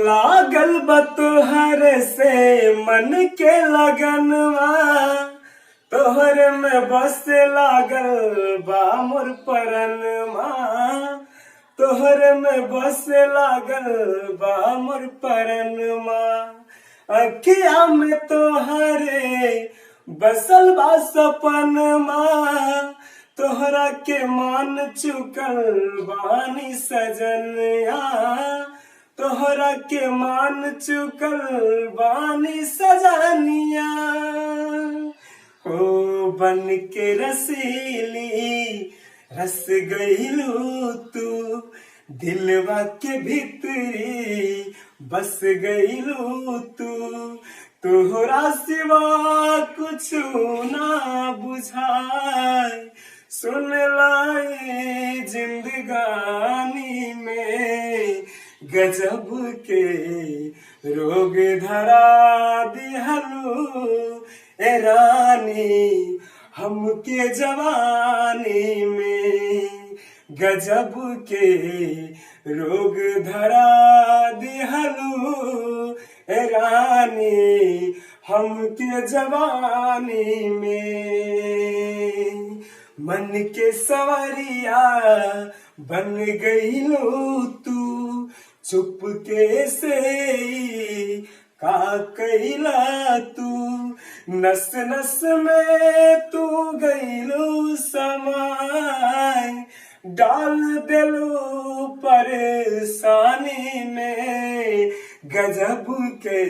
लागल बा तोहर से मन के लगनवा, तोहर में बस लागल बा मोर परनवा, तोहर में बस लागल बा मोर परनवा। अखिया में तोहरे बसल बा सपनमा, तोहरा के मान चुकल बानी सजनिया, तोहरा के मान चुकल बानी सजनिया। ओ बन के रसीली रस गईलू तू, दिलवा के भीतरी बस गईलू तू। तोहरा सिवा कुछ ना बुझाए, सुन लाई जिंदगानी में गजब के रोग धरा दिहलू ए रानी हमके जवानी में, गजब के रोग धरा दिहलू ए रानी हमके जवानी में। मन के सवरिया बन गईलू तू, चुपके से का कैला तू, नस नस में तू गईलू समाय, डाल दिलू परेशानी में, गजब के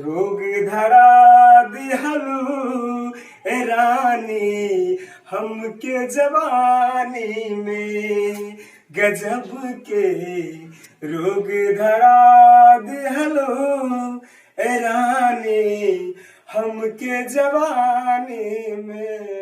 रोग धरा दिहलू ए रानी हमके जवानी में, गजब के रोग धरा दिहलू ए रानी हमके जवानी में।